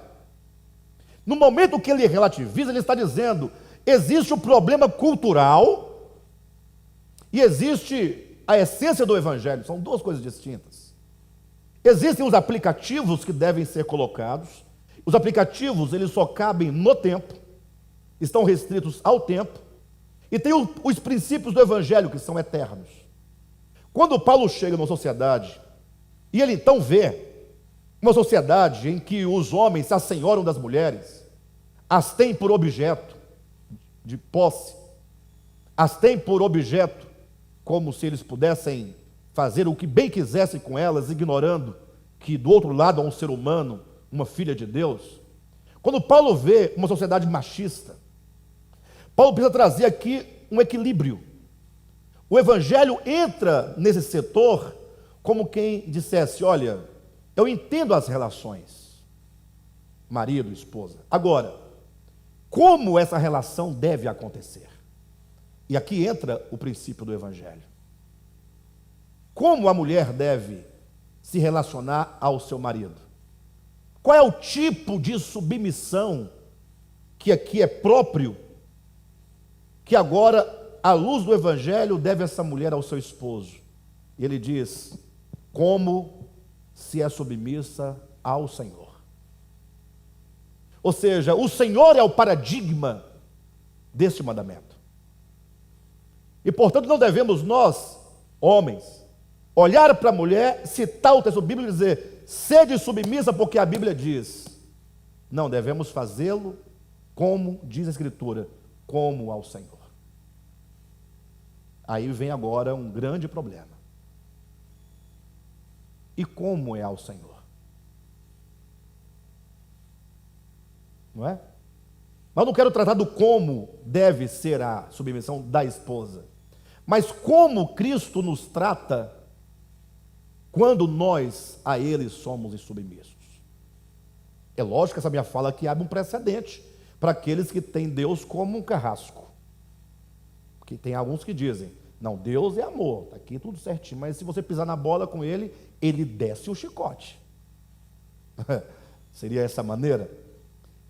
No momento que ele relativiza, ele está dizendo: existe o problema cultural e existe a essência do evangelho, são 2 coisas distintas. Existem os aplicativos que devem ser colocados, os aplicativos eles só cabem no tempo, estão restritos ao tempo, e tem os princípios do evangelho que são eternos. Quando Paulo chega numa sociedade, e ele então vê uma sociedade em que os homens se assenhoram das mulheres, as têm por objeto de posse, as têm por objeto como se eles pudessem fazer o que bem quisessem com elas, ignorando que do outro lado há um ser humano, uma filha de Deus. Quando Paulo vê uma sociedade machista, Paulo precisa trazer aqui um equilíbrio. O evangelho entra nesse setor como quem dissesse: olha, eu entendo as relações, marido, esposa. Agora, como essa relação deve acontecer? E aqui entra o princípio do evangelho. Como a mulher deve se relacionar ao seu marido? Qual é o tipo de submissão que aqui é próprio, que agora, à luz do evangelho, deve essa mulher ao seu esposo? E ele diz: como se é submissa ao Senhor. Ou seja, o Senhor é o paradigma deste mandamento. E, portanto, não devemos nós, homens, olhar para a mulher, citar o texto bíblico e dizer: sede submissa, porque a Bíblia diz. Não, devemos fazê-lo como diz a Escritura, como ao Senhor. Aí vem agora um grande problema. E como é ao Senhor? Não é? Mas eu não quero tratar do como deve ser a submissão da esposa, mas como Cristo nos trata quando nós a Ele somos insubmissos. É lógico que essa minha fala aqui abre um precedente para aqueles que têm Deus como um carrasco. Porque tem alguns que dizem: não, Deus é amor, está aqui tudo certinho, mas se você pisar na bola com Ele, Ele desce o chicote. Seria essa maneira?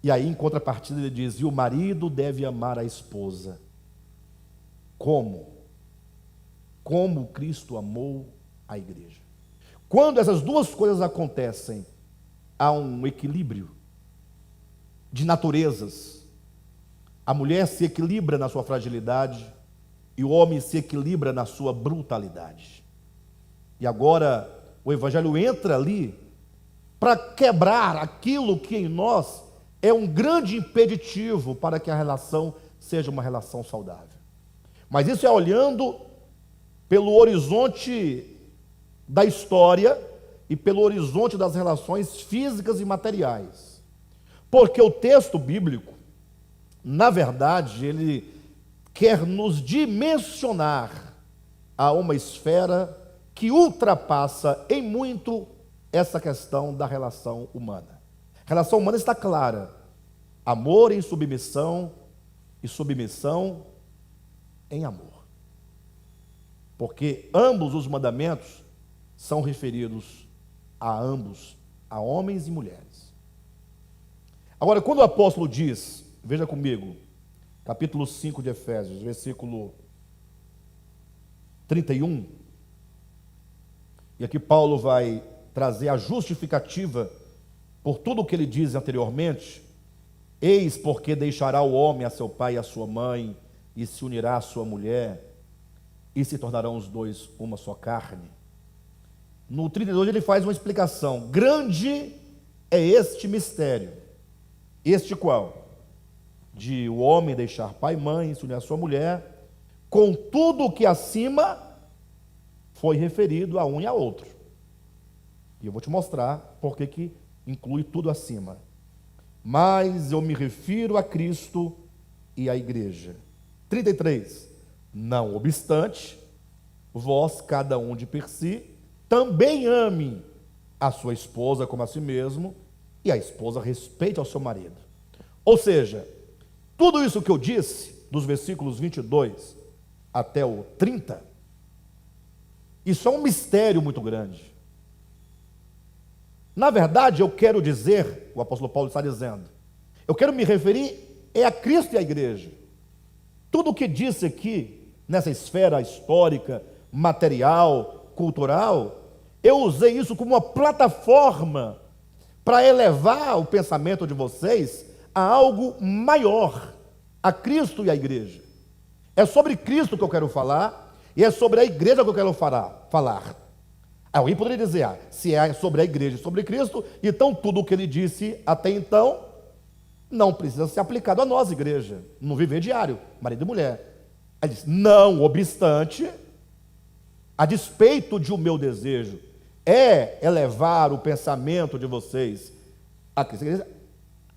E aí, em contrapartida, ele diz: e o marido deve amar a esposa. Como? Como Cristo amou a igreja. Quando essas 2 coisas acontecem, há um equilíbrio de naturezas. A mulher se equilibra na sua fragilidade e o homem se equilibra na sua brutalidade. E agora o Evangelho entra ali para quebrar aquilo que em nós é um grande impeditivo para que a relação seja uma relação saudável. Mas isso é olhando pelo horizonte da história e pelo horizonte das relações físicas e materiais. Porque o texto bíblico, na verdade, ele quer nos dimensionar a uma esfera que ultrapassa em muito essa questão da relação humana. A relação humana está clara: amor em submissão e submissão em amor. Porque ambos os mandamentos são referidos a ambos, a homens e mulheres. Agora, quando o apóstolo diz, veja comigo, capítulo 5 de Efésios, versículo 31, e aqui Paulo vai trazer a justificativa por tudo o que ele diz anteriormente. Eis porque deixará o homem a seu pai e a sua mãe, e se unirá à sua mulher, e se tornarão os dois uma só carne. No 32 ele faz uma explicação: grande é este mistério. Este qual? De o homem deixar pai e mãe, se unir à sua mulher, com tudo o que acima foi referido a um e a outro. E eu vou te mostrar porque que inclui tudo acima. Mas eu me refiro a Cristo e à igreja. 33. Não obstante, vós, cada um de per si, também ame a sua esposa como a si mesmo, e a esposa respeite ao seu marido. Ou seja, tudo isso que eu disse, dos versículos 22 até o 30, isso é um mistério muito grande. Na verdade, eu quero dizer, o apóstolo Paulo está dizendo, eu quero me referir a Cristo e à igreja. Tudo o que disse aqui, nessa esfera histórica, material, cultural, eu usei isso como uma plataforma para elevar o pensamento de vocês a algo maior, a Cristo e à igreja. É sobre Cristo que eu quero falar e é sobre a igreja que eu quero falar. Alguém poderia dizer, se é sobre a igreja e sobre Cristo, então tudo o que ele disse até então não precisa ser aplicado a nós, igreja, no viver diário, marido e mulher. Ele diz, não obstante, a despeito de o meu desejo é elevar o pensamento de vocês a Cristo,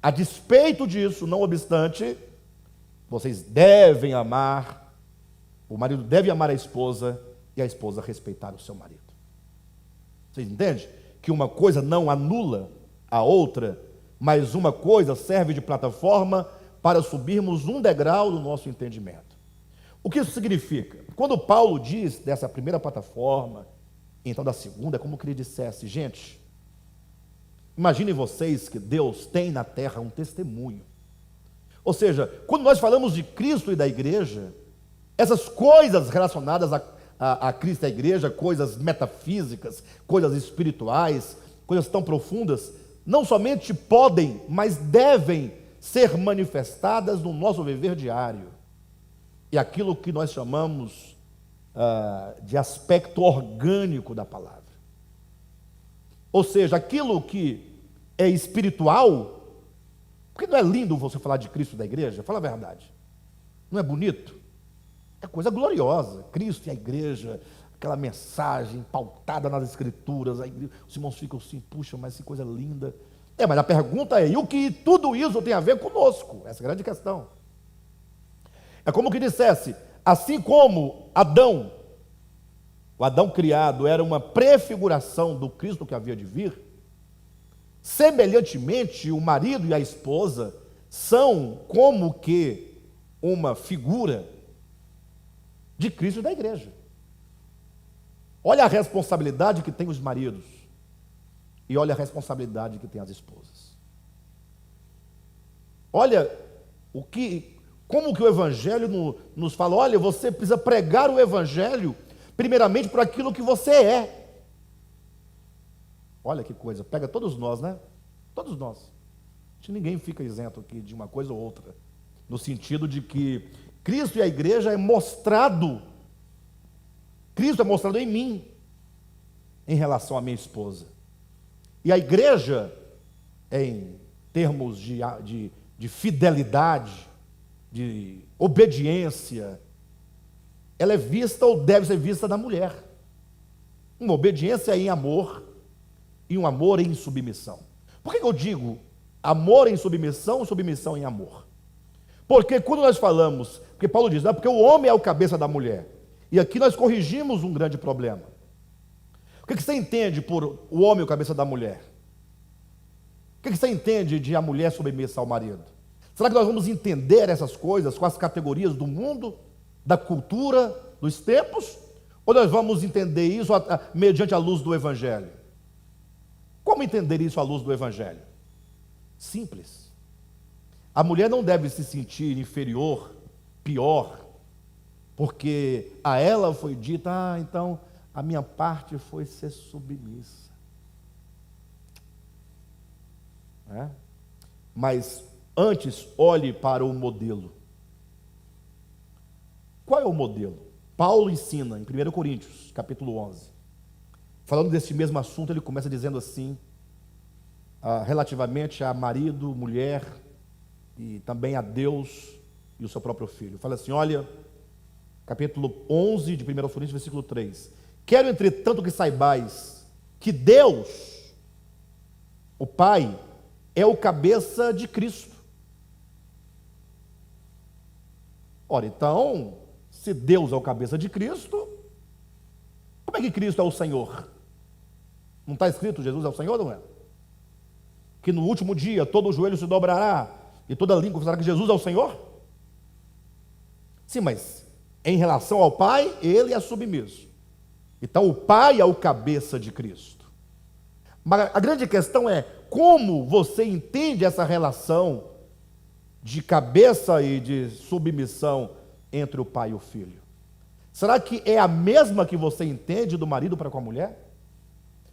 a despeito disso, não obstante, vocês devem amar, o marido deve amar a esposa e a esposa respeitar o seu marido. Vocês entendem? Que uma coisa não anula a outra, mas uma coisa serve de plataforma para subirmos um degrau do nosso entendimento. O que isso significa? Quando Paulo diz dessa primeira plataforma, então da segunda, é como que ele dissesse, gente, imaginem vocês que Deus tem na terra um testemunho. Ou seja, quando nós falamos de Cristo e da igreja, essas coisas relacionadas a Cristo e a igreja, coisas metafísicas, coisas espirituais, coisas tão profundas, não somente podem, mas devem ser manifestadas no nosso viver diário. E aquilo que nós chamamos de aspecto orgânico da palavra. Ou seja, aquilo que é espiritual, porque não é lindo você falar de Cristo e da igreja? Fala a verdade. Não é bonito? É coisa gloriosa. Cristo e a igreja, aquela mensagem pautada nas escrituras, os irmãos ficam assim, puxa, mas que coisa linda. Mas a pergunta é, e o que tudo isso tem a ver conosco? Essa é a grande questão. É como que dissesse, assim como Adão, o Adão criado era uma prefiguração do Cristo que havia de vir, semelhantemente o marido e a esposa são como que uma figura de Cristo e da igreja. Olha a responsabilidade que tem os maridos e olha a responsabilidade que tem as esposas. Olha como que o Evangelho nos fala, olha, você precisa pregar o Evangelho primeiramente por aquilo que você é. Olha que coisa, pega todos nós, né? Todos nós. Ninguém fica isento aqui de uma coisa ou outra, no sentido de que Cristo e a igreja Cristo é mostrado em mim. em relação à minha esposa. E a igreja, em termos de fidelidade, de obediência, ela é vista ou deve ser vista da mulher. Uma obediência em amor e um amor em submissão. Por que eu digo amor em submissão, submissão em amor? Porque quando nós falamos, porque Paulo diz, porque o homem é o cabeça da mulher, e aqui nós corrigimos um grande problema. O que você entende por o homem o cabeça da mulher? O que você entende de a mulher submissa ao marido? Será que nós vamos entender essas coisas com as categorias do mundo, da cultura, dos tempos? Ou nós vamos entender isso mediante a luz do Evangelho? Como entender isso à luz do Evangelho? Simples. A mulher não deve se sentir inferior, pior, porque a ela foi dita, então a minha parte foi ser submissa. Mas antes, olhe para o modelo. Qual é o modelo? Paulo ensina em 1 Coríntios, capítulo 11. Falando desse mesmo assunto, ele começa dizendo assim, relativamente a marido, mulher, e também a Deus e o seu próprio filho. Fala assim, olha, capítulo 11 de 1 Coríntios, versículo 3. Quero, entretanto, que saibais que Deus, o Pai, é o cabeça de Cristo. Ora, então, se Deus é o cabeça de Cristo, como é que Cristo é o Senhor? Não está escrito Jesus é o Senhor, não é? Que no último dia todo o joelho se dobrará e toda língua confessará que Jesus é o Senhor? Sim, mas em relação ao Pai, Ele é submisso. Então o Pai é o cabeça de Cristo. Mas a grande questão é como você entende essa relação de cabeça e de submissão entre o pai e o filho? Será que é a mesma que você entende do marido para com a mulher?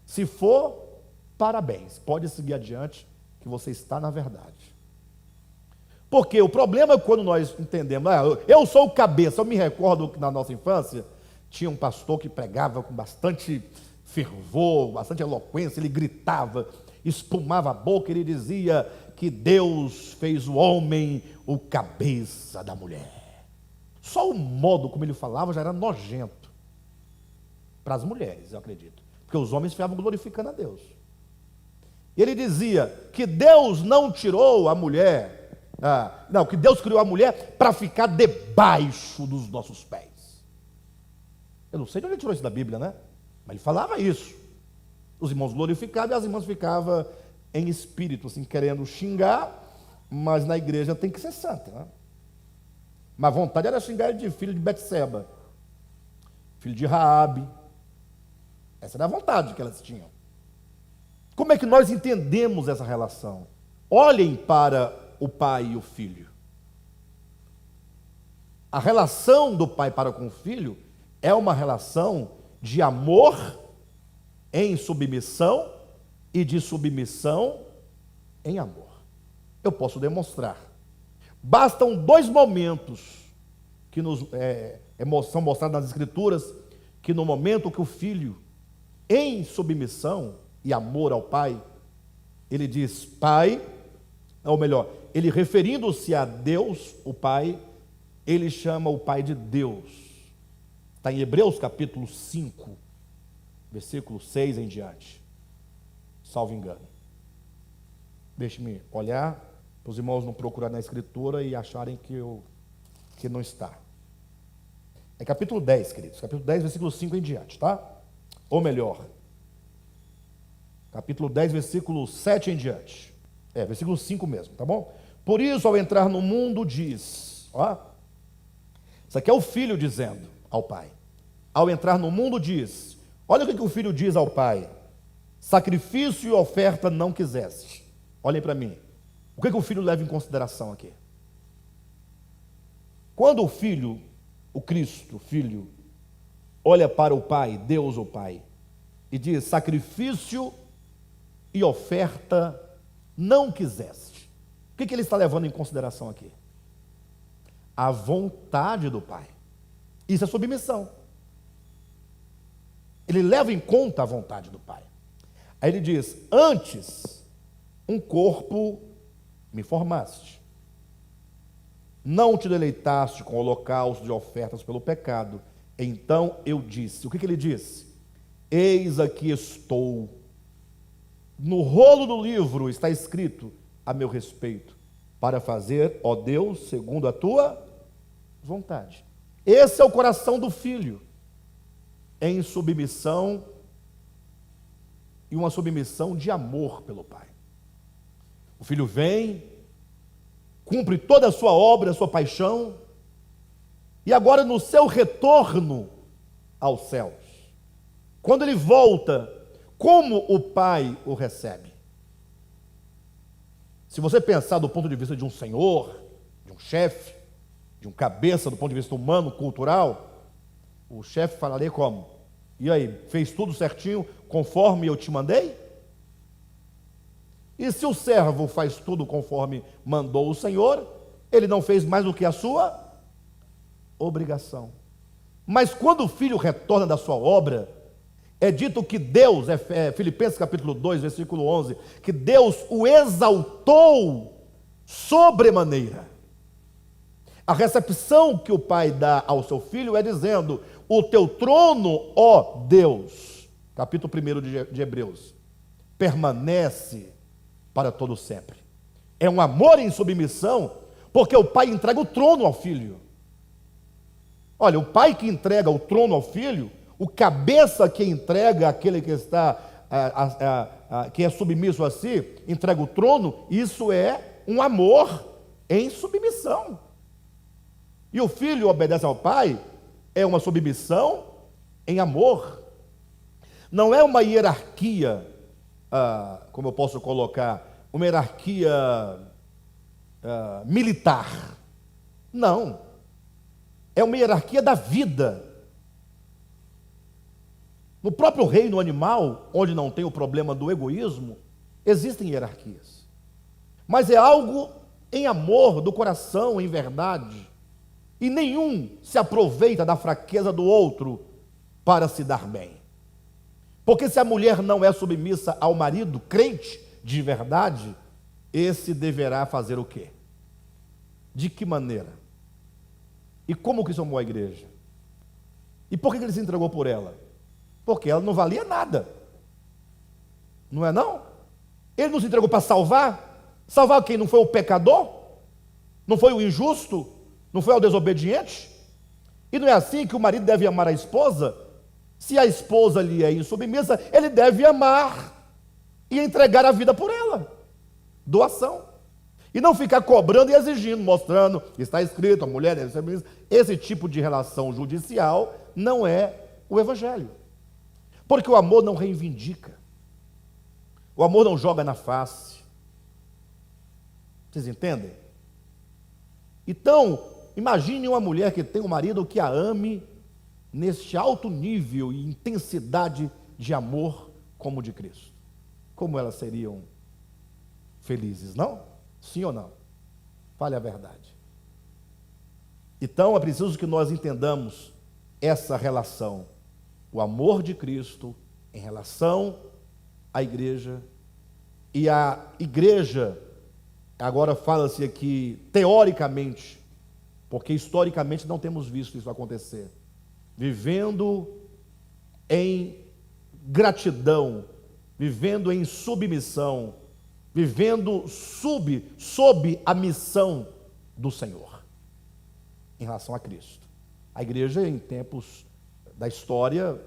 Se for, parabéns, pode seguir adiante, que você está na verdade. Porque o problema é quando nós entendemos, eu sou o cabeça. Eu me recordo que na nossa infância tinha um pastor que pregava com bastante fervor, bastante eloquência, ele gritava, espumava a boca, ele dizia que Deus fez o homem o cabeça da mulher. Só o modo como ele falava já era nojento para as mulheres, eu acredito, porque os homens ficavam glorificando a Deus. Ele dizia que Deus não tirou a mulher, que Deus criou a mulher para ficar debaixo dos nossos pés. Eu não sei de onde ele tirou isso da Bíblia, né? Mas ele falava isso. Os irmãos glorificavam e as irmãs ficavam em espírito, assim, querendo xingar, mas na igreja tem que ser santa, né? Mas a vontade era xingar de filho de Betseba, filho de Raabe. Essa era a vontade que elas tinham. Como é que nós entendemos essa relação? Olhem para o pai e o filho. A relação do pai para com o filho é uma relação de amor em submissão e de submissão em amor. Eu posso demonstrar. Bastam 2 momentos que são mostrados nas Escrituras, que no momento que o filho, em submissão e amor ao pai, ele diz pai, ou melhor, ele referindo-se a Deus, o pai, ele chama o pai de Deus. Está em Hebreus capítulo 5, versículo 6 em diante, salvo engano. Deixe-me olhar, para os irmãos não procurarem na escritura e acharem que não está. É capítulo 10, queridos, capítulo 10, versículo 5 em diante, tá? Ou melhor, capítulo 10, versículo 7 em diante. Versículo 5 mesmo, tá bom? Por isso, ao entrar no mundo, diz, isso aqui é o filho dizendo ao pai. Ao entrar no mundo, diz, olha o que o filho diz ao pai: sacrifício e oferta não quiseste. Olhem para mim. O que o filho leva em consideração aqui? Quando o filho, o Cristo, o filho, olha para o pai, Deus o pai, e diz, sacrifício e oferta não quiseste. O que ele está levando em consideração aqui? A vontade do pai. Isso é submissão. Ele leva em conta a vontade do Pai. Aí ele diz: antes um corpo me formaste, não te deleitaste com holocaustos e ofertas pelo pecado. Então eu disse, o que ele disse? Eis aqui estou. No rolo do livro está escrito a meu respeito, para fazer, ó Deus, segundo a tua vontade. Esse é o coração do filho, em submissão, e uma submissão de amor pelo Pai. O filho vem, cumpre toda a sua obra, a sua paixão, e agora no seu retorno aos céus, quando ele volta, como o Pai o recebe? Se você pensar do ponto de vista de um senhor, de um chefe, de um cabeça, do ponto de vista humano, cultural, o chefe falaria como? E aí, fez tudo certinho, conforme eu te mandei? E se o servo faz tudo conforme mandou o Senhor, ele não fez mais do que a sua obrigação. Mas quando o filho retorna da sua obra, é dito que Deus, Filipenses capítulo 2, versículo 11, que Deus o exaltou sobremaneira. A recepção que o pai dá ao seu filho é dizendo: o teu trono, ó Deus, capítulo 1 de Hebreus, permanece para todo sempre. É um amor em submissão, porque o pai entrega o trono ao filho. Olha, o pai que entrega o trono ao filho, o cabeça que entrega aquele que está, que é submisso a si, entrega o trono, isso é um amor em submissão. E o filho obedece ao pai, é uma submissão em amor. Não é uma hierarquia, como eu posso colocar, uma hierarquia militar. Não. É uma hierarquia da vida. No próprio reino animal, onde não tem o problema do egoísmo, existem hierarquias. Mas é algo em amor, do coração, em verdade. E nenhum se aproveita da fraqueza do outro para se dar bem. Porque se a mulher não é submissa ao marido, crente de verdade, esse deverá fazer o quê? De que maneira? E como que chamou a igreja? E por que ele se entregou por ela? Porque ela não valia nada. Não é não? Ele não se entregou para salvar? Salvar quem? Não foi o pecador? Não foi o injusto? Não foi o desobediente? E não é assim que o marido deve amar a esposa? Se a esposa lhe é insubmissa, ele deve amar e entregar a vida por ela. Doação. E não ficar cobrando e exigindo, mostrando, está escrito, a mulher deve ser submissa. Esse tipo de relação judicial não é o evangelho. Porque o amor não reivindica. O amor não joga na face. Vocês entendem? Então, imagine uma mulher que tem um marido que a ame neste alto nível e intensidade de amor como o de Cristo. Como elas seriam felizes, não? Sim ou não? Fale a verdade. Então, é preciso que nós entendamos essa relação. O amor de Cristo em relação à igreja. E a igreja, agora fala-se aqui teoricamente, porque historicamente não temos visto isso acontecer, vivendo em gratidão, vivendo em submissão, vivendo sob a missão do Senhor, em relação a Cristo. A igreja, em tempos da história,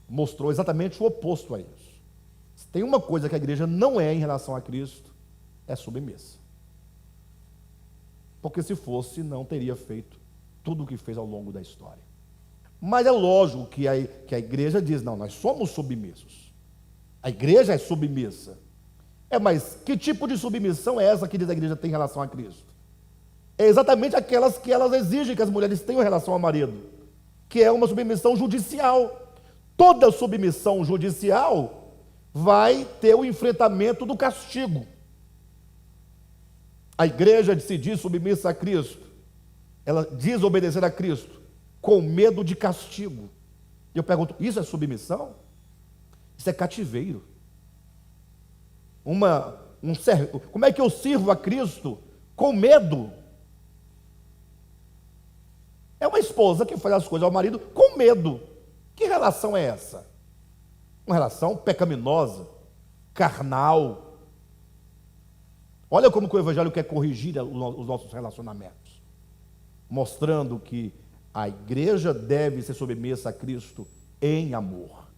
mostrou exatamente o oposto a isso. Se tem uma coisa que a igreja não é em relação a Cristo, é submissa. Porque se fosse, não teria feito tudo o que fez ao longo da história. Mas é lógico que a igreja diz, não, nós somos submissos. A igreja é submissa. Mas que tipo de submissão é essa que diz a igreja tem em relação a Cristo? É exatamente aquelas que elas exigem que as mulheres tenham em relação ao marido, que é uma submissão judicial. Toda submissão judicial vai ter o enfrentamento do castigo. A igreja se diz submissa a Cristo, ela diz obedecer a Cristo, com medo de castigo. E eu pergunto, isso é submissão? Isso é cativeiro. Como é que eu sirvo a Cristo com medo? É uma esposa que faz as coisas ao marido com medo. Que relação é essa? Uma relação pecaminosa, carnal. Olha como que o Evangelho quer corrigir os nossos relacionamentos, mostrando que a igreja deve ser submissa a Cristo em amor.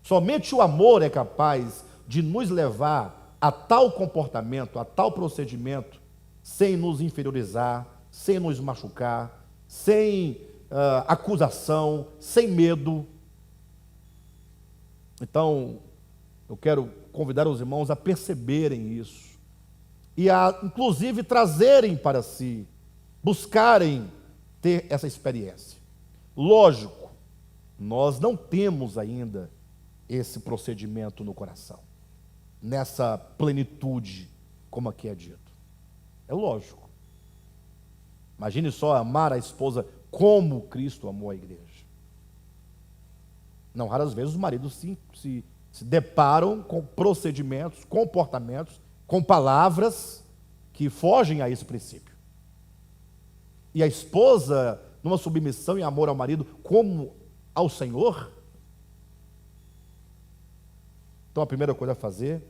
Somente o amor é capaz de nos levar a tal comportamento, a tal procedimento, sem nos inferiorizar, sem nos machucar, sem acusação, sem medo. Então, eu quero convidar os irmãos a perceberem isso e a, inclusive, trazerem para si, buscarem ter essa experiência. Lógico, nós não temos ainda esse procedimento no coração, nessa plenitude, como aqui é dito. É lógico. Imagine só amar a esposa como Cristo amou a igreja. Não raras vezes os maridos se deparam com procedimentos, comportamentos, com palavras que fogem a esse princípio. E a esposa, numa submissão e amor ao marido como ao Senhor, então a primeira coisa a fazer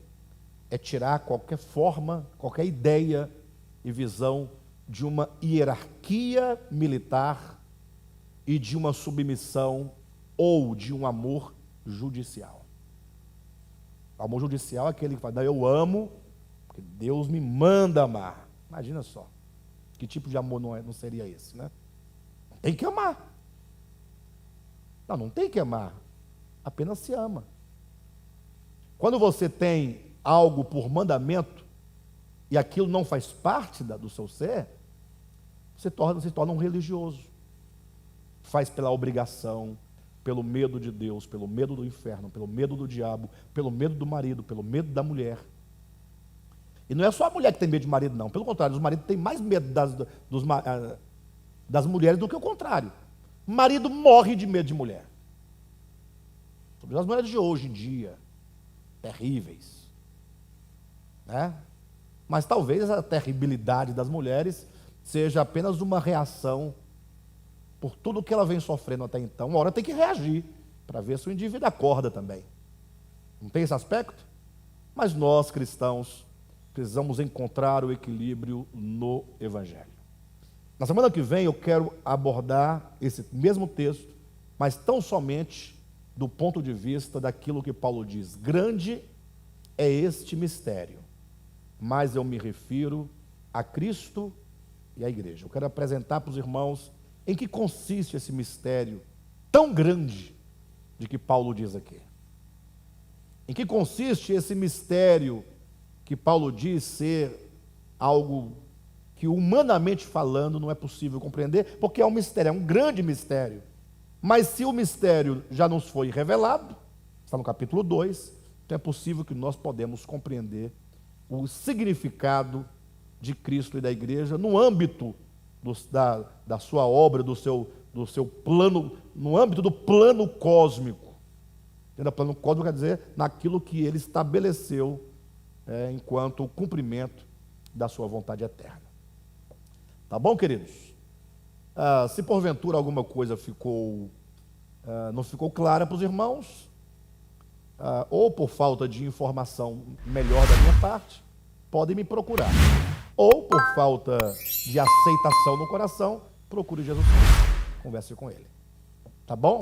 é tirar qualquer forma, qualquer ideia e visão de uma hierarquia militar e de uma submissão ou de um amor judicial. O amor judicial é aquele que fala, eu amo, porque Deus me manda amar. Imagina só, que tipo de amor não seria esse, né? Tem que amar. Não tem que amar, apenas se ama. Quando você tem algo por mandamento, e aquilo não faz parte do seu ser, se torna um religioso. Faz pela obrigação, pelo medo de Deus, pelo medo do inferno, pelo medo do diabo, pelo medo do marido, pelo medo da mulher. E não é só a mulher que tem medo de marido, não. Pelo contrário, os maridos têm mais medo das mulheres do que o contrário. O marido morre de medo de mulher. Sobre as mulheres de hoje em dia, terríveis, né? Mas talvez a terribilidade das mulheres seja apenas uma reação por tudo que ela vem sofrendo até então. Uma hora tem que reagir para ver se o indivíduo acorda também. Não tem esse aspecto? Mas nós, cristãos, precisamos encontrar o equilíbrio no Evangelho. Na semana que vem eu quero abordar esse mesmo texto, mas tão somente do ponto de vista daquilo que Paulo diz. Grande é este mistério, mas eu me refiro a Cristo e à igreja. Eu quero apresentar para os irmãos em que consiste esse mistério tão grande de que Paulo diz aqui. Em que consiste esse mistério que Paulo diz ser algo que humanamente falando não é possível compreender, porque é um mistério, é um grande mistério. Mas se o mistério já nos foi revelado, está no capítulo 2, então é possível que nós podemos compreender o significado de Cristo e da igreja no âmbito da sua obra, do seu plano, no âmbito do plano cósmico. Entenda? Plano cósmico quer dizer naquilo que ele estabeleceu enquanto o cumprimento da sua vontade eterna. Tá bom, queridos? Se porventura alguma coisa não ficou clara para os irmãos, ou por falta de informação melhor da minha parte, podem me procurar. Ou por falta de aceitação no coração, procure Jesus Cristo. Converse com Ele. Tá bom?